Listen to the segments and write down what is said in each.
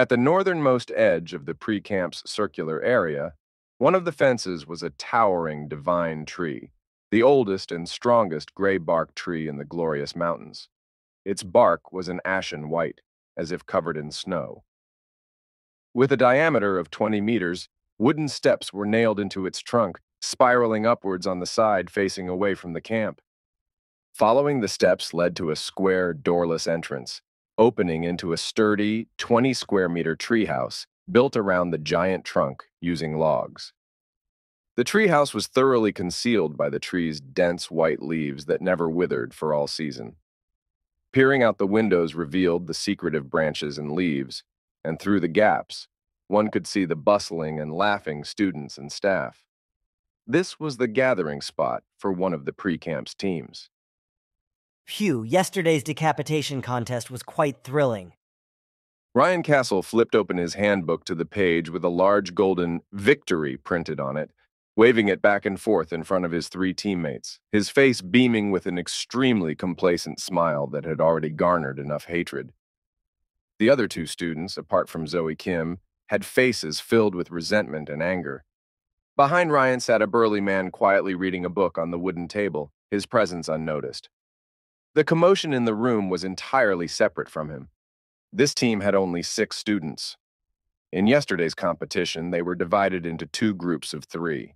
At the northernmost edge of the pre-camp's circular area, one of the fences was a towering divine tree, the oldest and strongest gray-bark tree in the glorious mountains. Its bark was an ashen white, as if covered in snow. With a diameter of 20 meters, wooden steps were nailed into its trunk, spiraling upwards on the side facing away from the camp. Following the steps led to a square, doorless entrance, opening into a sturdy, 20-square-meter treehouse built around the giant trunk using logs. The treehouse was thoroughly concealed by the tree's dense white leaves that never withered for all season. Peering out the windows revealed the secretive branches and leaves, and through the gaps, one could see the bustling and laughing students and staff. This was the gathering spot for one of the pre-camp's teams. Phew, yesterday's decapitation contest was quite thrilling. Ryan Castle flipped open his handbook to the page with a large golden "Victory" printed on it, waving it back and forth in front of his three teammates, his face beaming with an extremely complacent smile that had already garnered enough hatred. The other two students, apart from Zoe Kim, had faces filled with resentment and anger. Behind Ryan sat a burly man quietly reading a book on the wooden table, his presence unnoticed. The commotion in the room was entirely separate from him. This team had only 6 students. In yesterday's competition, they were divided into 2 groups of 3.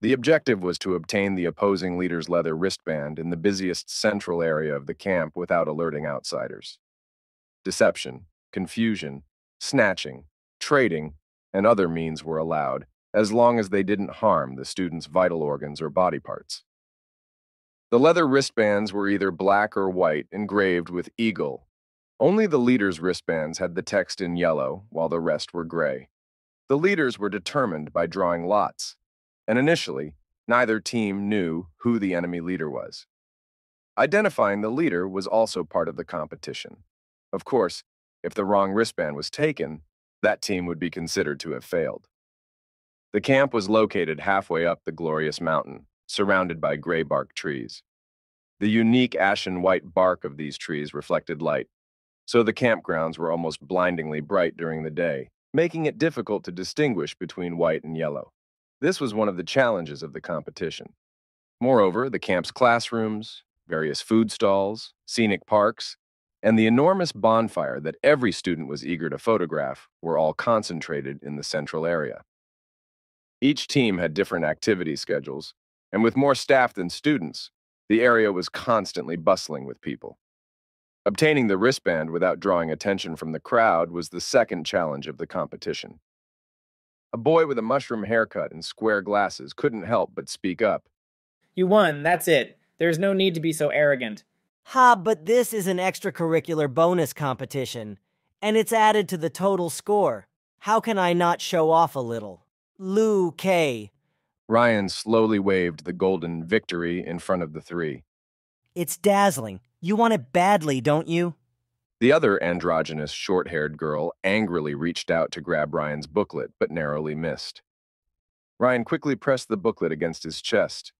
The objective was to obtain the opposing leader's leather wristband in the busiest central area of the camp without alerting outsiders. Deception, confusion, snatching, trading, and other means were allowed, as long as they didn't harm the student's vital organs or body parts. The leather wristbands were either black or white, engraved with eagle. Only the leader's wristbands had the text in yellow, while the rest were gray. The leaders were determined by drawing lots, and initially, neither team knew who the enemy leader was. Identifying the leader was also part of the competition. Of course, if the wrong wristband was taken, that team would be considered to have failed. The camp was located halfway up the glorious mountain, surrounded by gray bark trees. The unique ashen white bark of these trees reflected light, so the campgrounds were almost blindingly bright during the day, making it difficult to distinguish between white and yellow. This was one of the challenges of the competition. Moreover, the camp's classrooms, various food stalls, scenic parks, and the enormous bonfire that every student was eager to photograph were all concentrated in the central area. Each team had different activity schedules, and with more staff than students, the area was constantly bustling with people. Obtaining the wristband without drawing attention from the crowd was the second challenge of the competition. A boy with a mushroom haircut and square glasses couldn't help but speak up. You won, that's it. There's no need to be so arrogant. Ha, but this is an extracurricular bonus competition, and it's added to the total score. How can I not show off a little? Lou K. Ryan slowly waved the golden "Victory" in front of the 3. It's dazzling. You want it badly, don't you? The other androgynous, short-haired girl angrily reached out to grab Ryan's booklet, but narrowly missed. Ryan quickly pressed the booklet against his chest.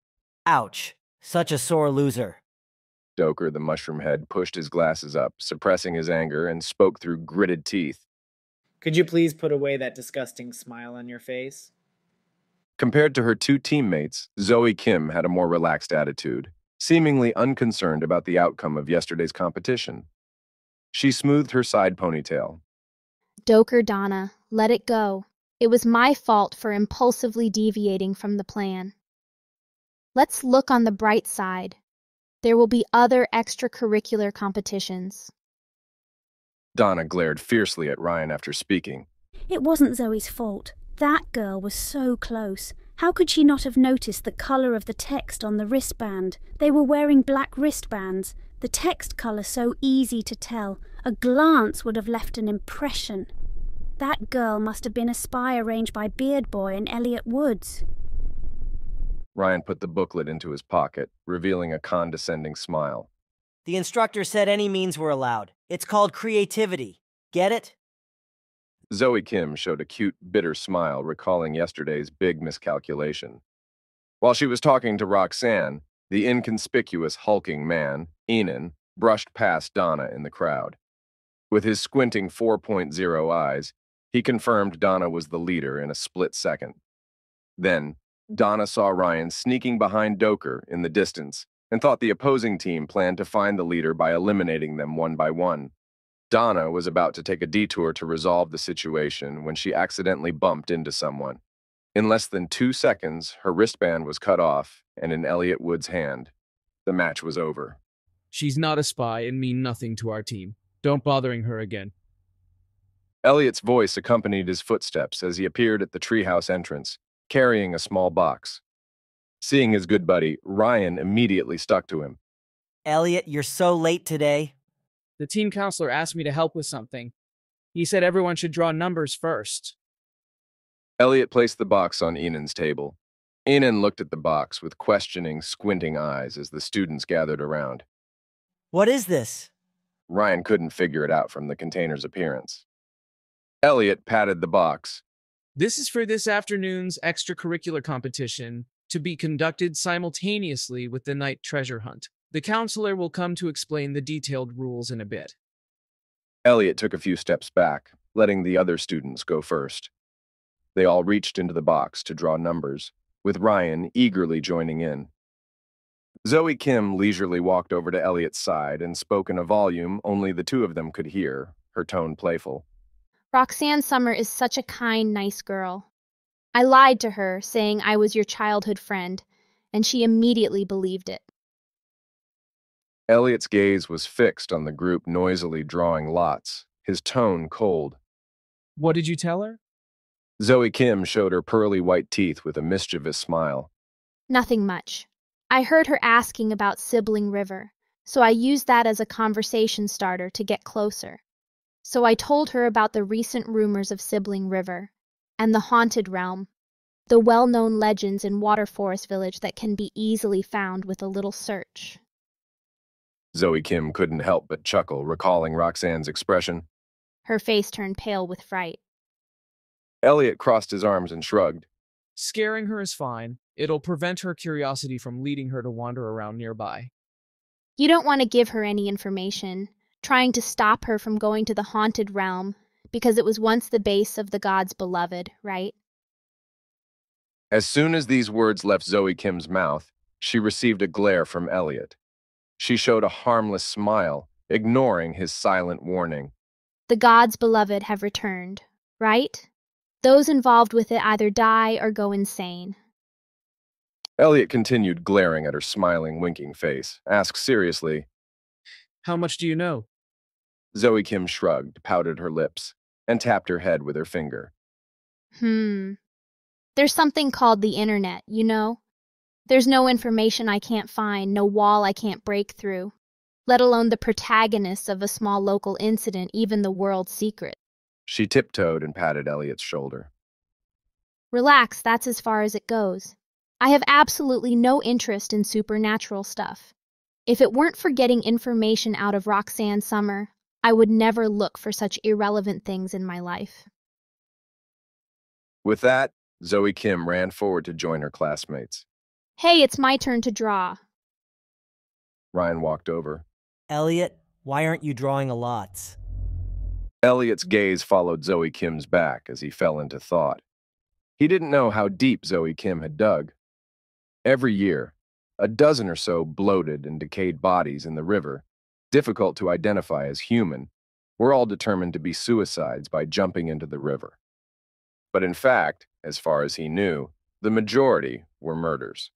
Ouch. Such a sore loser. Doker, the mushroom head, pushed his glasses up, suppressing his anger, and spoke through gritted teeth. Could you please put away that disgusting smile on your face? Compared to her 2 teammates, Zoe Kim had a more relaxed attitude, seemingly unconcerned about the outcome of yesterday's competition. She smoothed her side ponytail. Doker Donna, let it go. It was my fault for impulsively deviating from the plan. Let's look on the bright side. There will be other extracurricular competitions. Donna glared fiercely at Ryan after speaking. It wasn't Zoe's fault. That girl was so close. How could she not have noticed the colour of the text on the wristband? They were wearing black wristbands. The text colour so easy to tell. A glance would have left an impression. That girl must have been a spy arranged by Beard Boy and Elliot Woods. Ryan put the booklet into his pocket, revealing a condescending smile. The instructor said any means were allowed. It's called creativity. Get it? Zoe Kim showed a cute, bitter smile, recalling yesterday's big miscalculation. While she was talking to Roxanne, the inconspicuous hulking man, Enan, brushed past Donna in the crowd. With his squinting 4.0 eyes, he confirmed Donna was the leader in a split second. Then, Donna saw Ryan sneaking behind Doker in the distance and thought the opposing team planned to find the leader by eliminating them one by one. Donna was about to take a detour to resolve the situation when she accidentally bumped into someone. In less than 2 seconds, her wristband was cut off and in Elliot Wood's hand. The match was over. She's not a spy and mean nothing to our team. Don't bothering her again. Elliot's voice accompanied his footsteps as he appeared at the treehouse entrance, carrying a small box. Seeing his good buddy, Ryan immediately stuck to him. Elliot, you're so late today. The team counselor asked me to help with something. He said everyone should draw numbers first. Elliot placed the box on Enan's table. Enan looked at the box with questioning, squinting eyes as the students gathered around. What is this? Ryan couldn't figure it out from the container's appearance. Elliot patted the box. This is for this afternoon's extracurricular competition to be conducted simultaneously with the night treasure hunt. The counselor will come to explain the detailed rules in a bit. Elliot took a few steps back, letting the other students go first. They all reached into the box to draw numbers, with Ryan eagerly joining in. Zoe Kim leisurely walked over to Elliot's side and spoke in a volume only the two of them could hear, her tone playful. Roxanne Summer is such a kind, nice girl. I lied to her, saying I was your childhood friend, and she immediately believed it. Elliot's gaze was fixed on the group noisily drawing lots, his tone cold. What did you tell her? Zoe Kim showed her pearly white teeth with a mischievous smile. Nothing much. I heard her asking about Sibling River, so I used that as a conversation starter to get closer. So I told her about the recent rumors of Sibling River and the haunted realm, the well-known legends in Water Forest Village that can be easily found with a little search. Zoe Kim couldn't help but chuckle, recalling Roxanne's expression. Her face turned pale with fright. Elliot crossed his arms and shrugged. Scaring her is fine. It'll prevent her curiosity from leading her to wander around nearby. You don't want to give her any information, trying to stop her from going to the haunted realm, because it was once the base of the gods beloved, right? As soon as these words left Zoe Kim's mouth, she received a glare from Elliot. She showed a harmless smile, ignoring his silent warning. The gods beloved have returned, right? Those involved with it either die or go insane. Elliot continued glaring at her smiling, winking face, asked seriously. How much do you know? Zoe Kim shrugged, pouted her lips, and tapped her head with her finger. There's something called the internet, you know? There's no information I can't find, no wall I can't break through, let alone the protagonists of a small local incident, even the world's secret. She tiptoed and patted Elliot's shoulder. Relax, that's as far as it goes. I have absolutely no interest in supernatural stuff. If it weren't for getting information out of Roxanne Summer, I would never look for such irrelevant things in my life. With that, Zoe Kim ran forward to join her classmates. Hey, it's my turn to draw. Ryan walked over. Elliot, why aren't you drawing a lots? Elliot's gaze followed Zoe Kim's back as he fell into thought. He didn't know how deep Zoe Kim had dug. Every year, a dozen or so bloated and decayed bodies in the river, difficult to identify as human, were all determined to be suicides by jumping into the river. But in fact, as far as he knew, the majority were murders.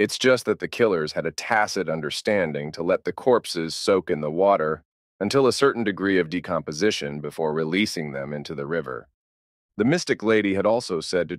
It's just that the killers had a tacit understanding to let the corpses soak in the water until a certain degree of decomposition before releasing them into the river. The mystic lady had also said to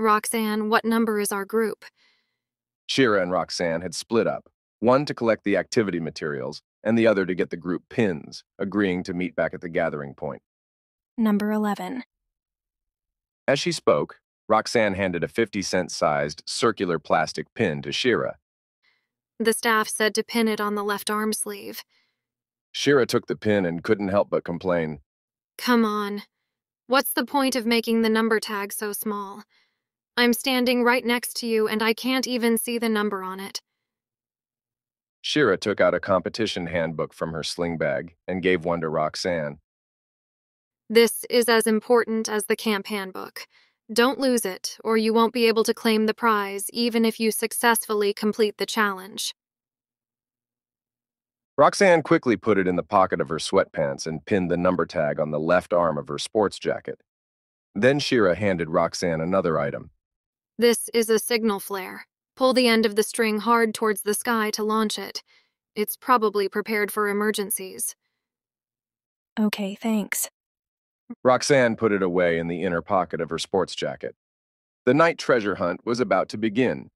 Roxanne, what number is our group? Shira and Roxanne had split up, one to collect the activity materials and the other to get the group pins, agreeing to meet back at the gathering point. Number 11. As she spoke, Roxanne handed a 50-cent-sized circular plastic pin to Shira. The staff said to pin it on the left arm sleeve. Shira took the pin and couldn't help but complain. Come on. What's the point of making the number tag so small? I'm standing right next to you and I can't even see the number on it. Shira took out a competition handbook from her sling bag and gave one to Roxanne. This is as important as the camp handbook. Don't lose it, or you won't be able to claim the prize, even if you successfully complete the challenge. Roxanne quickly put it in the pocket of her sweatpants and pinned the number tag on the left arm of her sports jacket. Then Shira handed Roxanne another item. This is a signal flare. Pull the end of the string hard towards the sky to launch it. It's probably prepared for emergencies. Okay, thanks. Roxanne put it away in the inner pocket of her sports jacket. The night treasure hunt was about to begin.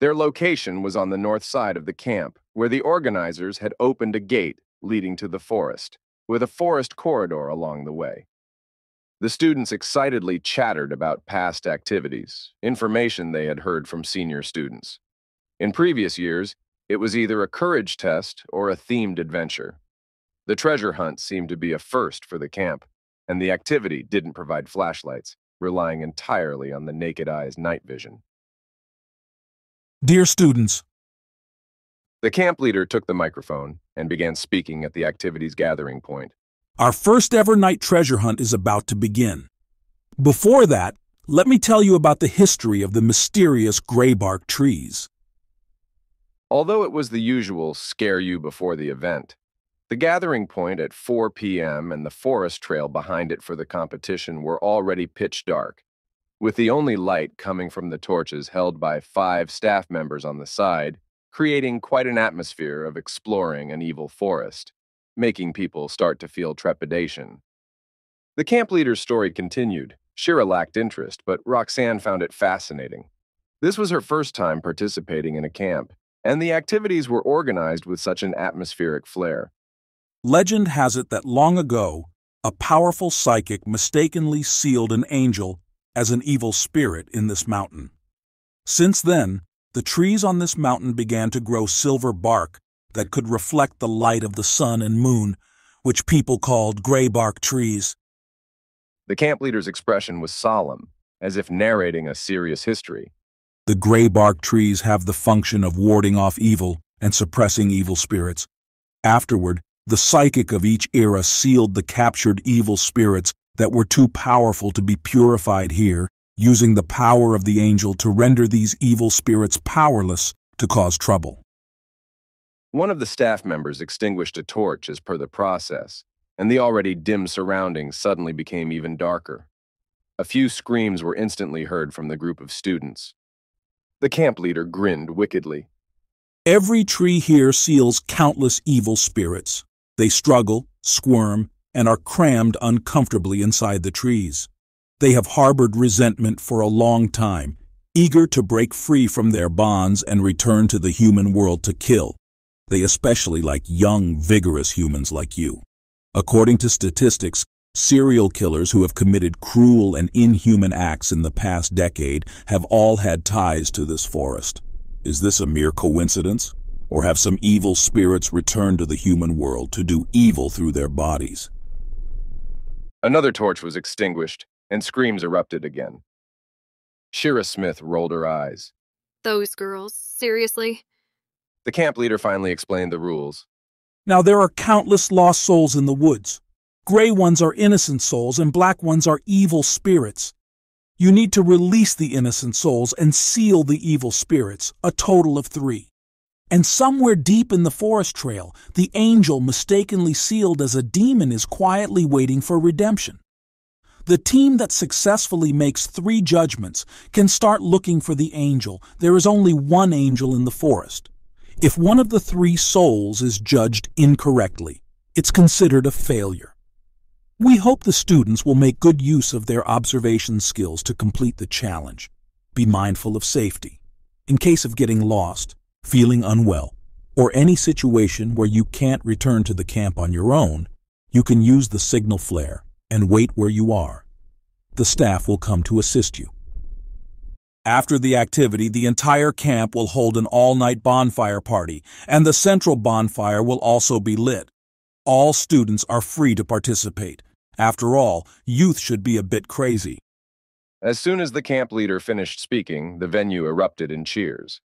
Their location was on the north side of the camp, where the organizers had opened a gate leading to the forest, with a forest corridor along the way. The students excitedly chattered about past activities, information they had heard from senior students. In previous years, it was either a courage test or a themed adventure. The treasure hunt seemed to be a first for the camp, and the activity didn't provide flashlights, relying entirely on the naked eye's night vision. Dear students, the camp leader took the microphone and began speaking at the activity's gathering point. our first ever night treasure hunt is about to begin. Before that, let me tell you about the history of the mysterious graybark trees. Although it was the usual scare you before the event, the gathering point at 4 p.m. and the forest trail behind it for the competition were already pitch dark, with the only light coming from the torches held by 5 staff members on the side, creating quite an atmosphere of exploring an evil forest, making people start to feel trepidation. The camp leader's story continued. Shira lacked interest, but Roxanne found it fascinating. This was her first time participating in a camp, and the activities were organized with such an atmospheric flair. Legend has it that long ago, a powerful psychic mistakenly sealed an angel as an evil spirit in this mountain. Since then, the trees on this mountain began to grow silver bark that could reflect the light of the sun and moon, which people called graybark trees. The camp leader's expression was solemn, as if narrating a serious history. The graybark trees have the function of warding off evil and suppressing evil spirits. Afterward, the psychic of each era sealed the captured evil spirits that were too powerful to be purified here, using the power of the angel to render these evil spirits powerless to cause trouble. One of the staff members extinguished a torch as per the process, and the already dim surroundings suddenly became even darker. A few screams were instantly heard from the group of students. The camp leader grinned wickedly. Every tree here seals countless evil spirits. They struggle, squirm, and are crammed uncomfortably inside the trees. They have harbored resentment for a long time, eager to break free from their bonds and return to the human world to kill. They especially like young, vigorous humans like you. According to statistics, serial killers who have committed cruel and inhuman acts in the past decade have all had ties to this forest. Is this a mere coincidence? Or have some evil spirits returned to the human world to do evil through their bodies? Another torch was extinguished, and screams erupted again. Shira Smith rolled her eyes. Those girls, seriously? The camp leader finally explained the rules. Now there are countless lost souls in the woods. Gray ones are innocent souls and black ones are evil spirits. You need to release the innocent souls and seal the evil spirits, a total of 3. And somewhere deep in the forest trail, the angel mistakenly sealed as a demon is quietly waiting for redemption. The team that successfully makes 3 judgments can start looking for the angel. There is only one angel in the forest. If one of the 3 souls is judged incorrectly, it's considered a failure. We hope the students will make good use of their observation skills to complete the challenge. Be mindful of safety. In case of getting lost, feeling unwell, or any situation where you can't return to the camp on your own, you can use the signal flare and wait where you are. The staff will come to assist you. After the activity, the entire camp will hold an all-night bonfire party, and the central bonfire will also be lit. All students are free to participate. After all, youth should be a bit crazy. As soon as the camp leader finished speaking, the venue erupted in cheers.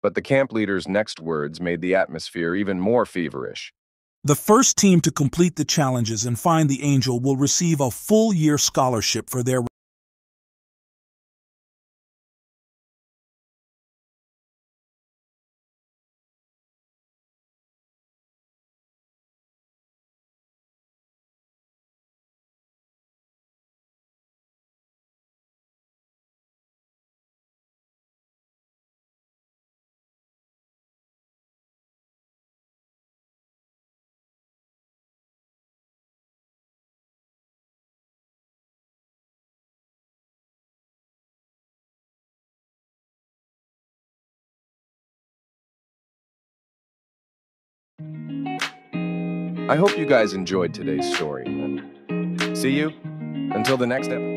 But the camp leader's next words made the atmosphere even more feverish. The first team to complete the challenges and find the angel will receive a full-year scholarship for their I hope you guys enjoyed today's story. See you until the next episode.